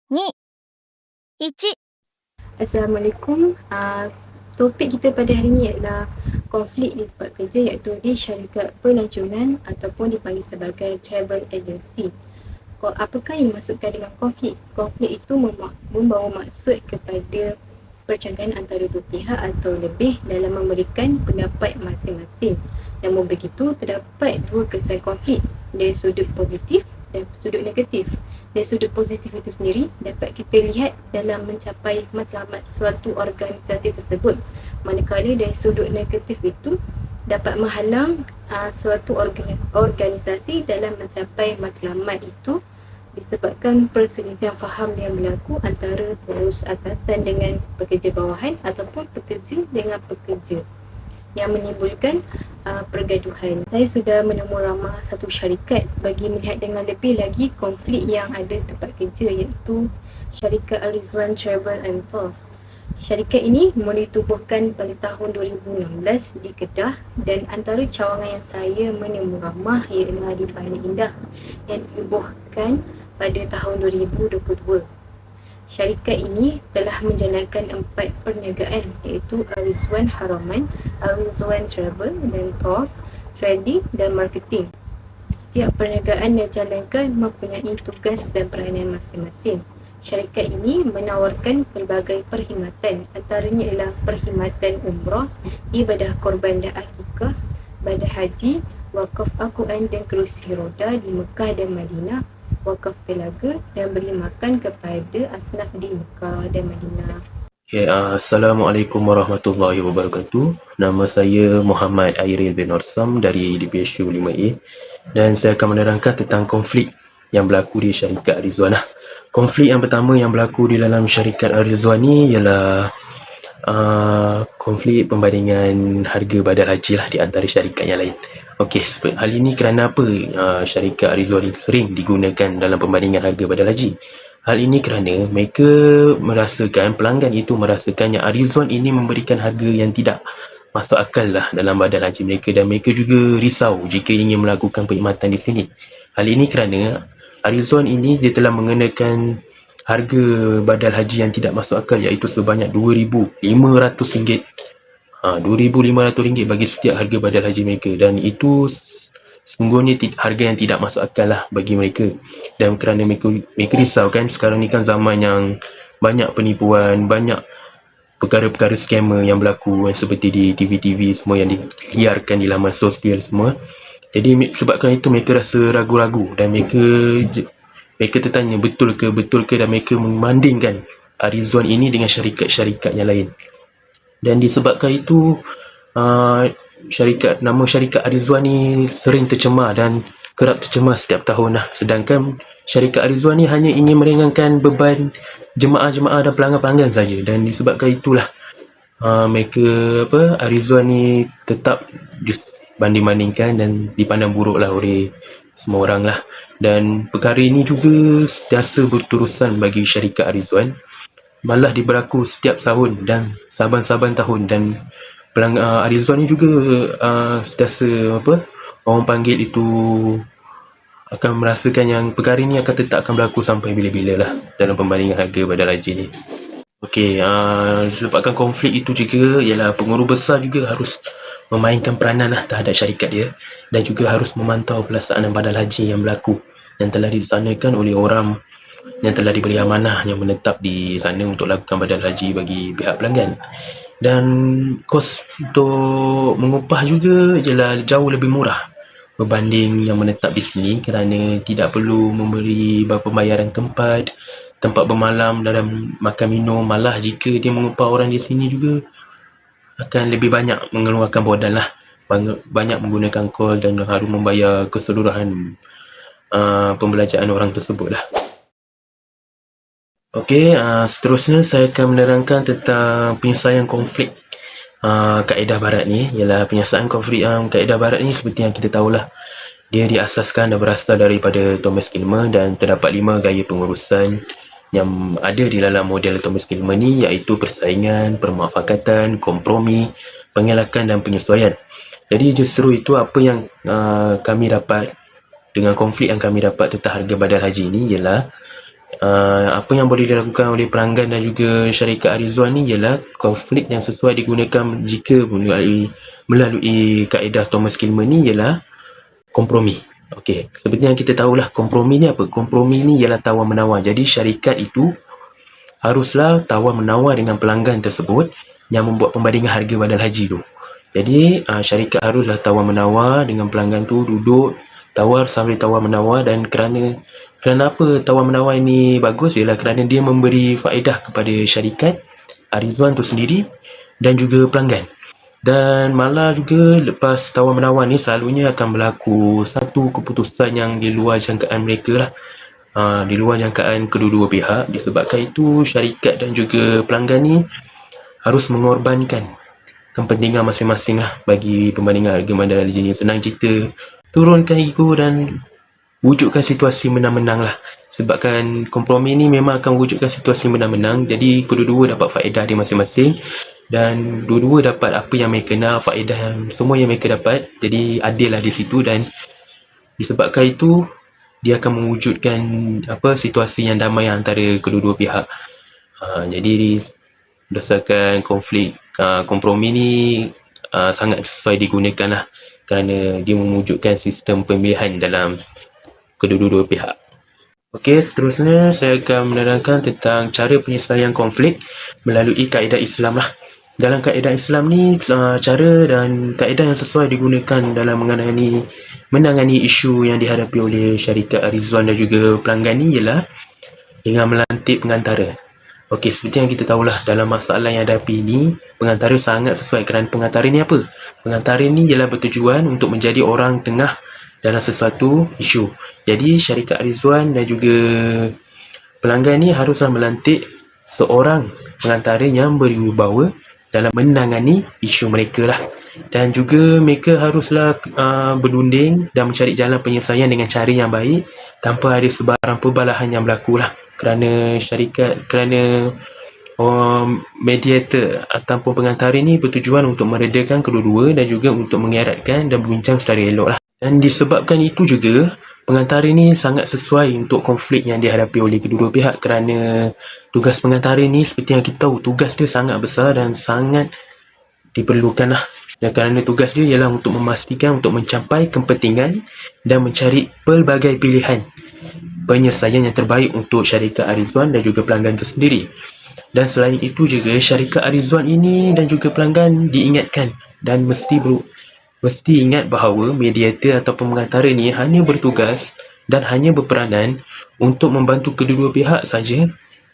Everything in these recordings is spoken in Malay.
2、1。 Assalamualaikum. Topik kita pada hari ini adalah konflik di tempat kerja, iaitu di syarikat pelancongan ataupun dipanggil sebagai travel agency. Apakah yang dimaksudkan dengan konflik? Konflik itu membawa maksud kepada percanggahan antara dua pihak atau lebih dalam memberikan pendapat masing-masing. Namun begitu, terdapat dua kesan konflik dari sudut positif dan sudut negatif. Dari sudut positif itu sendiri dapat kita lihat dalam mencapai matlamat suatu organisasi tersebut, manakala dari sudut negatif itu dapat menghalang suatu organisasi dalam mencapai matlamat itu disebabkan perselisihan faham yang berlaku antara pengurus atasan dengan pekerja bawahan ataupun pekerja dengan pekerja yang menimbulkan pergaduhan. Saya sudah menemu ramah satu syarikat bagi melihat dengan lebih lagi konflik yang ada tempat kerja, iaitu syarikat Arizwan Travel and Tours. Syarikat ini mula ditubuhkan pada tahun 2016 di Kedah, dan antara cawangan yang saya menemu ramah ialah di Banda Indah yang ditubuhkan pada tahun 2022. Syarikat ini telah menjalankan 4 perniagaan, iaitu Arizwan Haraman, Arizwan Travel dan Tours, Trading dan Marketing. Setiap perniagaan yang dijalankan mempunyai tugas dan peranan masing-masing. Syarikat ini menawarkan pelbagai perkhidmatan, antaranya ialah perkhidmatan umrah, ibadah korban dan akikah, ibadah haji, wakaf Al-Quran dan kerusi roda di Mekah dan Madinah, wakaf telaga dan beri makan kepada asnaf di Mekah dan Madinah. Okay, Assalamualaikum warahmatullahi wabarakatuh. Nama saya Muhammad Airil bin Orsam dari DPSU 5A, dan saya akan menerangkan tentang konflik yang berlaku di syarikat Arizwan. Konflik yang pertama yang berlaku di dalam syarikat Arizwan ni ialah konflik pembandingan harga badal haji lah di antara syarikat yang lain. Okey, hal ini kerana apa syarikat Arizwan sering digunakan dalam pembandingan harga badal haji? Hal ini kerana mereka merasakan, pelanggan itu merasakan yang Arizwan ini memberikan harga yang tidak masuk akal lah dalam badal haji mereka, dan mereka juga risau jika ingin melakukan perkhidmatan di sini. Hal ini kerana Arizwan ini dia telah mengenakan harga badal haji yang tidak masuk akal, iaitu sebanyak RM2,500. RM2,500 bagi setiap harga badal haji mereka, dan itu sungguhnya harga yang tidak masuk akal lah bagi mereka. Dan kerana mereka risau kan, sekarang ni kan zaman yang banyak penipuan, banyak perkara-perkara scammer yang berlaku seperti di TV-TV semua yang diliarkan di laman sosial semua. Jadi sebabkan itu mereka rasa ragu-ragu, dan mereka tertanya betul ke, dan mereka membandingkan Arizwan ini dengan syarikat-syarikat yang lain. Dan disebabkan itu nama syarikat Arizwan ni sering tercemar dan kerap tercemar setiap tahun lah. Sedangkan syarikat Arizwan ni hanya ingin meringankan beban jemaah-jemaah dan pelanggan-pelanggan saja, dan disebabkan itulah mereka Arizwan ni tetap banding-bandingkan dan dipandang buruk lah oleh semua orang lah. Dan perkara ini juga sentiasa berterusan bagi syarikat Arizwan, malah berlaku setiap tahun dan saban-saban tahun. Dan Arizwan ni juga sentiasa orang panggil itu akan merasakan yang perkara ini akan tetap akan berlaku sampai bila-bila lah dalam pembandingan harga badal haji ni. Okey, disebabkan konflik itu juga ialah pengurus besar juga harus memainkan peranan lah terhadap syarikat dia, dan juga harus memantau pelaksanaan badal haji yang berlaku yang telah dilaksanakan oleh orang yang telah diberi amanah yang menetap di sana untuk lakukan badal haji bagi pihak pelanggan. Dan kos untuk mengupah juga ialah jauh lebih murah berbanding yang menetap di sini, kerana tidak perlu memberi pembayaran tempat bermalam dalam makan minum. Malah jika dia mengupah orang di sini juga akan lebih banyak mengeluarkan modal lah, banyak menggunakan call, dan harus membayar keseluruhan pembelanjaan orang tersebut lah. Okey, seterusnya saya akan menerangkan tentang penyelesaian konflik kaedah barat ni. Ialah penyelesaian konflik kaedah barat ni seperti yang kita tahulah, dia diasaskan dan berasal daripada Thomas Kilmer, dan terdapat 5 gaya pengurusan yang ada di dalam model Thomas Kilmer ni, iaitu persaingan, permufakatan, kompromi, pengelakkan dan penyesuaian. Jadi justru itu apa yang kami dapat dengan konflik yang kami dapat tentang harga badal haji ni ialah Apa yang boleh dilakukan oleh pelanggan dan juga syarikat Arizwan ni ialah konflik yang sesuai digunakan jika melalui kaedah Thomas Kilmer ni ialah kompromi. Okey, seperti yang kita tahulah, kompromi ni apa? Kompromi ni ialah tawar-menawar. Jadi syarikat itu haruslah tawar-menawar dengan pelanggan tersebut yang membuat pembandingan harga badal haji tu. Jadi syarikat haruslah tawar-menawar dengan pelanggan tu, duduk sambil tawar-menawar. Dan kerana apa tawar-menawar ini bagus ialah kerana dia memberi faedah kepada syarikat Arizwan tu sendiri dan juga pelanggan. Dan malah juga lepas tawar-menawar ni selalunya akan berlaku satu keputusan yang di luar jangkaan mereka lah. Di luar jangkaan kedua-dua pihak. Disebabkan itu syarikat dan juga pelanggan ni harus mengorbankan kepentingan masing-masing lah bagi pembandingan harga badal haji ni. Senang cerita, turunkan ego dan wujudkan situasi menang-menang lah. Sebabkan kompromi ni memang akan wujudkan situasi menang-menang. Jadi kedua-dua dapat faedah dia masing-masing dan dua-dua dapat apa yang mereka nak, faedah yang semua yang mereka dapat. Jadi adil lah di situ, dan disebabkan itu dia akan mewujudkan situasi yang damai antara kedua-dua pihak. Jadi berdasarkan konflik, kompromi ni sangat sesuai digunakan lah, kerana dia mewujudkan sistem pemilihan dalam kedua-dua pihak. Okey, seterusnya saya akan menerangkan tentang cara penyelesaian konflik melalui kaedah Islam lah. Dalam kaedah Islam ni, cara dan kaedah yang sesuai digunakan dalam menangani isu yang dihadapi oleh syarikat Arizwan dan juga pelanggan ni ialah dengan melantik pengantara. Okey, seperti yang kita tahulah, dalam masalah yang hadapi ni, pengantara sangat sesuai. Kerana pengantara ni apa? Pengantara ni ialah bertujuan untuk menjadi orang tengah dalam sesuatu isu. Jadi syarikat Arizwan dan juga pelanggan ni haruslah melantik seorang pengantara yang berwibawa dalam menangani isu mereka lah. Dan juga mereka haruslah berunding dan mencari jalan penyelesaian dengan cara yang baik tanpa ada sebarang perbalahan yang berlaku lah. Kerana mediator ataupun pengantara ni bertujuan untuk meredakan kedua-dua dan juga untuk mengeratkan dan berbincang secara elok lah. Dan disebabkan itu juga, pengantara ni sangat sesuai untuk konflik yang dihadapi oleh kedua-dua pihak, kerana tugas pengantara ni seperti yang kita tahu, tugas dia sangat besar dan sangat diperlukan lah. Dan kerana tugas dia ialah untuk memastikan, untuk mencapai kepentingan dan mencari pelbagai pilihan penyelesaian yang terbaik untuk syarikat Arizwan dan juga pelanggan tersendiri. Dan selain itu juga, syarikat Arizwan ini dan juga pelanggan diingatkan dan mesti ingat bahawa mediator atau pengantara ni hanya bertugas dan hanya berperanan untuk membantu kedua-dua pihak saja,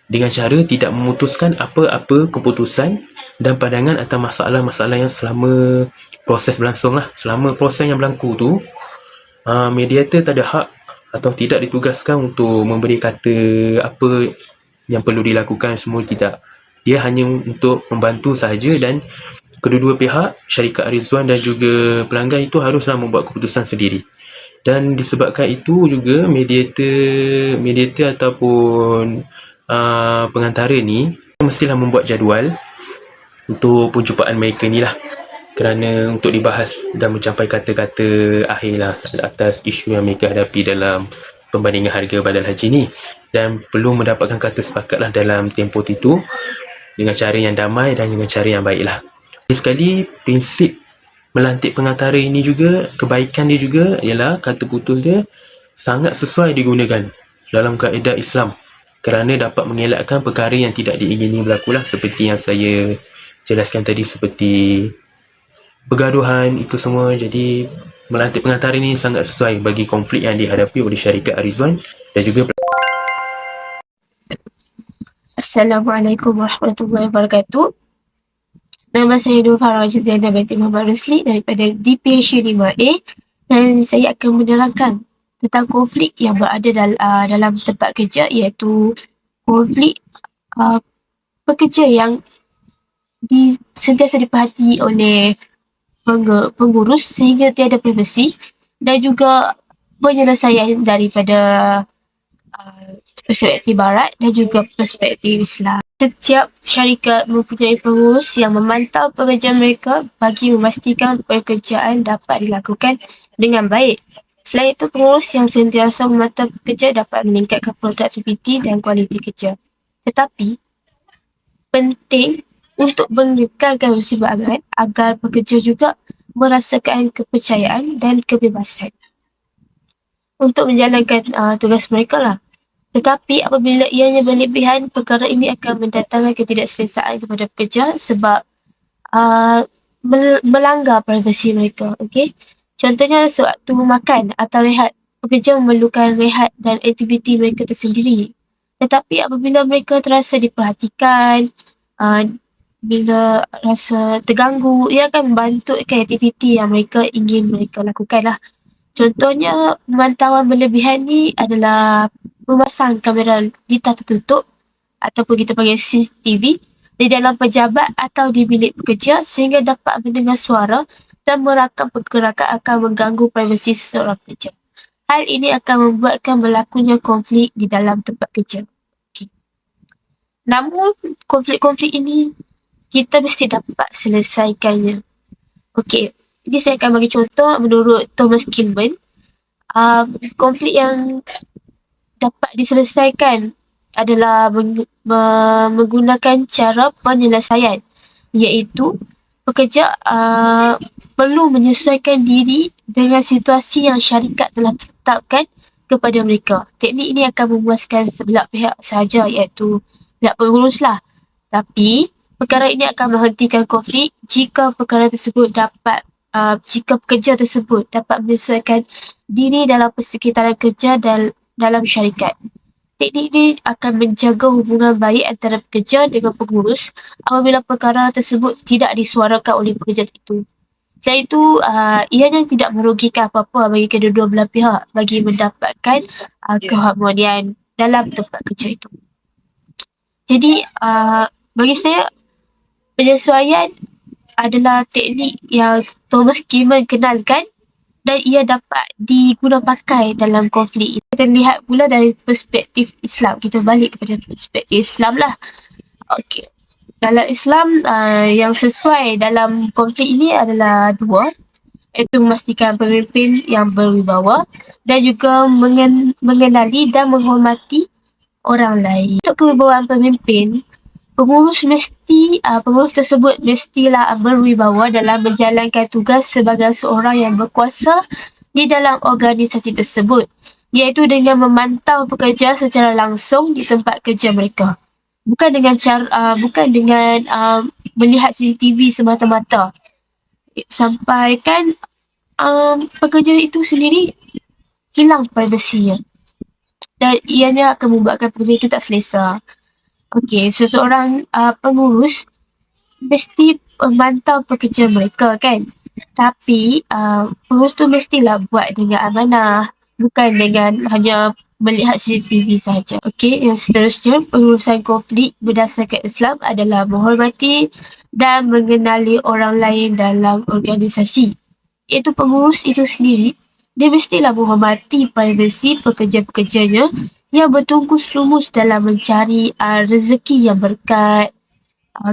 dengan cara tidak memutuskan apa-apa keputusan dan pandangan atau masalah-masalah yang selama proses berlangsung lah. Selama proses yang berlaku tu, mediator tak ada hak atau tidak ditugaskan untuk memberi kata apa yang perlu dilakukan, semua tidak. Dia hanya untuk membantu sahaja, dan kedua-dua pihak, syarikat Arizwan dan juga pelanggan itu haruslah membuat keputusan sendiri. Dan disebabkan itu juga, mediator ataupun pengantara ni mestilah membuat jadual untuk perjumpaan mereka ni lah, kerana untuk dibahas dan mencapai kata-kata akhir lah atas isu yang mereka hadapi dalam pembandingan harga badal haji ni. Dan perlu mendapatkan kata sepakat lah dalam tempoh itu dengan cara yang damai dan dengan cara yang baik lah. Sekali, prinsip melantik pengantara ini juga, kebaikan dia juga ialah kata putus dia sangat sesuai digunakan dalam kaedah Islam, kerana dapat mengelakkan perkara yang tidak diingini berlaku lah, seperti yang saya jelaskan tadi, seperti pergaduhan itu semua. Jadi melantik pengantara ini sangat sesuai bagi konflik yang dihadapi oleh syarikat Arizwan dan juga Assalamualaikum warahmatullahi wabarakatuh. Nama saya Nur Farah Zainab binti Muhammad Rusli daripada DPH 5A, dan saya akan menerangkan tentang konflik yang berada dalam tempat kerja, iaitu konflik pekerja yang sentiasa diperhati oleh pengurus sehingga tiada privasi, dan juga penyelesaian daripada perspektif barat dan juga perspektif Islam. Setiap syarikat mempunyai pengurus yang memantau pekerjaan mereka bagi memastikan pekerjaan dapat dilakukan dengan baik. Selain itu, pengurus yang sentiasa memantau pekerja dapat meningkatkan produktiviti dan kualiti kerja. Tetapi, penting untuk mengekalkan keseimbangan agar pekerja juga merasakan kepercayaan dan kebebasan untuk menjalankan tugas mereka lah. Tetapi apabila ianya berlebihan, perkara ini akan mendatangkan ketidakselesaan kepada pekerja sebab melanggar privasi mereka. Okay? Contohnya sewaktu makan atau rehat, pekerja memerlukan rehat dan aktiviti mereka tersendiri. Tetapi apabila mereka terasa diperhatikan, uh, bila rasa terganggu, ia akan membantukan aktiviti yang mereka ingin mereka lakukan lah. Contohnya pemantauan berlebihan ni adalah memasang kamera litar tertutup ataupun kita panggil CCTV di dalam pejabat atau di bilik pekerja sehingga dapat mendengar suara dan merakam pergerakan akan mengganggu privasi seseorang pekerja. Hal ini akan membuatkan berlakunya konflik di dalam tempat kerja. Okay. Namun konflik-konflik ini kita mesti dapat selesaikannya. Okey, jadi saya akan bagi contoh menurut Thomas Kilburn. Konflik yang dapat diselesaikan adalah menggunakan cara penyelesaian, iaitu pekerja perlu menyesuaikan diri dengan situasi yang syarikat telah tetapkan kepada mereka. Teknik ini akan memuaskan sebelah pihak sahaja, iaitu pihak pengurus lah. Tapi perkara ini akan menghentikan konflik jika perkara tersebut dapat jika pekerja tersebut dapat menyesuaikan diri dalam persekitaran kerja dan dalam syarikat. Teknik ini akan menjaga hubungan baik antara pekerja dengan pengurus apabila perkara tersebut tidak disuarakan oleh pekerja itu. Selain itu, ianya tidak merugikan apa-apa bagi kedua-dua belah pihak bagi mendapatkan keharmonian dalam tempat kerja itu. Jadi, bagi saya, penyesuaian adalah teknik yang Thomas Kilburn kenalkan dan ia dapat diguna pakai dalam konflik. Kita lihat pula dari perspektif Islam. Kita balik kepada perspektif Islam lah. Okey. Dalam Islam, yang sesuai dalam konflik ini adalah dua, iaitu memastikan pemimpin yang berwibawa dan juga mengenali dan menghormati orang lain. Untuk kewibawaan pemimpin, pengurus tersebut mestilah berwibawa dalam menjalankan tugas sebagai seorang yang berkuasa di dalam organisasi tersebut, iaitu dengan memantau pekerja secara langsung di tempat kerja mereka. Bukan dengan melihat CCTV semata-mata. Sampai kan pekerja itu sendiri hilang privasinya. Dan ianya akan membuatkan pekerja itu tak selesa. Okey, seseorang pengurus mesti memantau pekerja mereka kan. Tapi pengurus tu mestilah buat dengan amanah, bukan dengan hanya melihat CCTV sahaja. Okey, yang seterusnya, pengurusan konflik berdasarkan Islam adalah menghormati dan mengenali orang lain dalam organisasi. Iaitu pengurus itu sendiri, dia mestilah menghormati privasi pekerja-pekerjanya yang bertungkus lumus dalam mencari rezeki yang berkat,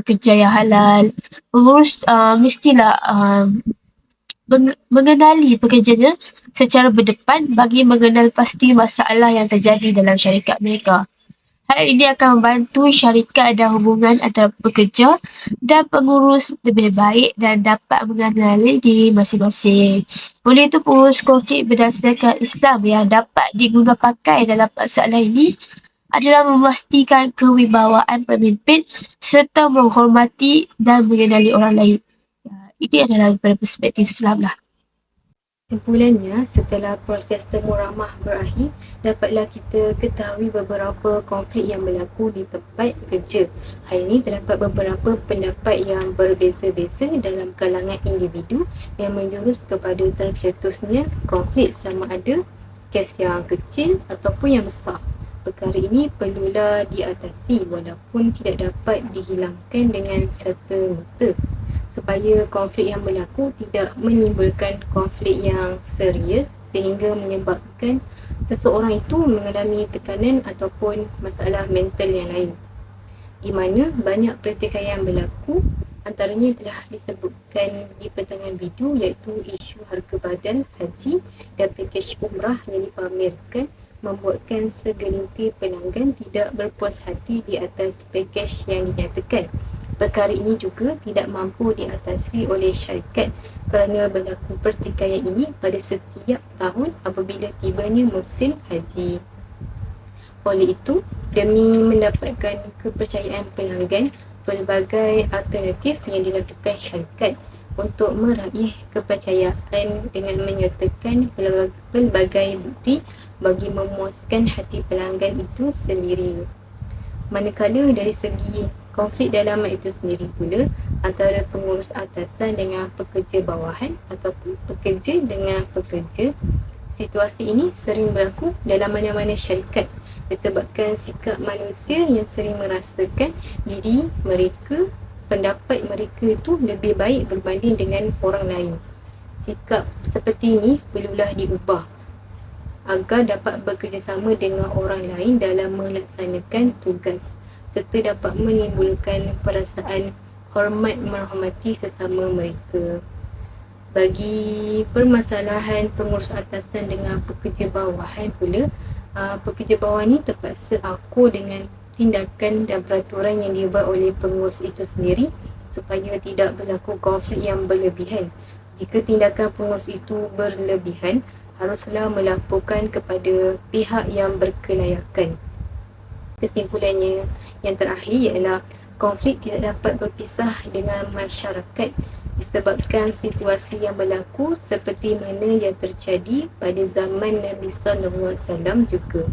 kerja yang halal. Pengurus mestilah mengenali pekerjanya secara berdepan bagi mengenal pasti masalah yang terjadi dalam syarikat mereka. Hal ini akan membantu syarikat dan hubungan antara pekerja dan pengurus lebih baik dan dapat mengenali diri masing-masing. Oleh itu, pengurus konflik berdasarkan Islam yang dapat diguna pakai dalam masalah ini adalah memastikan kewibawaan pemimpin serta menghormati dan mengenali orang lain. Ini adalah daripada perspektif Islam lah. Kesimpulannya, setelah proses temu ramah berakhir, dapatlah kita ketahui beberapa konflik yang berlaku di tempat kerja. Hal ini terdapat beberapa pendapat yang berbeza-beza dalam kalangan individu yang menjurus kepada tercetusnya konflik sama ada kes yang kecil ataupun yang besar. Perkara ini perlulah diatasi walaupun tidak dapat dihilangkan dengan serta-merta, supaya konflik yang berlaku tidak menimbulkan konflik yang serius sehingga menyebabkan seseorang itu mengalami tekanan ataupun masalah mental yang lain, di mana banyak pertikaian berlaku Antaranya telah disebutkan di pertengahan video, iaitu isu harga badan haji dan pakej umrah yang dipamerkan membuatkan segelintir pelanggan tidak berpuas hati di atas pakej yang dinyatakan. Perkara ini juga tidak mampu diatasi oleh syarikat kerana berlaku pertikaian ini pada setiap tahun apabila tibanya musim haji. Oleh itu, demi mendapatkan kepercayaan pelanggan, pelbagai alternatif yang dilakukan syarikat untuk meraih kepercayaan dengan menyertakan pelbagai bukti bagi memuaskan hati pelanggan itu sendiri. Manakala dari segi konflik dalaman itu sendiri pula, antara pengurus atasan dengan pekerja bawahan ataupun pekerja dengan pekerja, situasi ini sering berlaku dalam mana-mana syarikat disebabkan sikap manusia yang sering merasakan diri mereka, pendapat mereka itu lebih baik berbanding dengan orang lain. Sikap seperti ini perlulah diubah agar dapat bekerjasama dengan orang lain dalam melaksanakan tugas serta dapat menimbulkan perasaan hormat menghormati sesama mereka. Bagi permasalahan pengurus atasan dengan pekerja bawahan pula, pekerja bawahan ni terpaksa akur dengan tindakan dan peraturan yang dibuat oleh pengurus itu sendiri supaya tidak berlaku konflik yang berlebihan. Jika tindakan pengurus itu berlebihan, haruslah melaporkan kepada pihak yang berkelayakan. Kesimpulannya, yang terakhir ialah konflik tidak dapat berpisah dengan masyarakat disebabkan situasi yang berlaku seperti mana yang terjadi pada zaman Nabi SAW juga.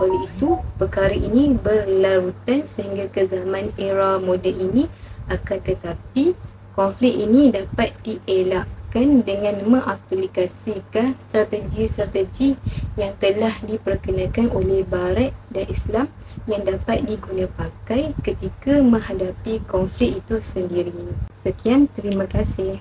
Oleh itu, perkara ini berlarutan sehingga ke zaman era moden ini, akan tetapi konflik ini dapat dielakkan dengan mengaplikasikan strategi-strategi yang telah diperkenalkan oleh Barat dan Islam yang dapat diguna pakai ketika menghadapi konflik itu sendiri. Sekian, terima kasih.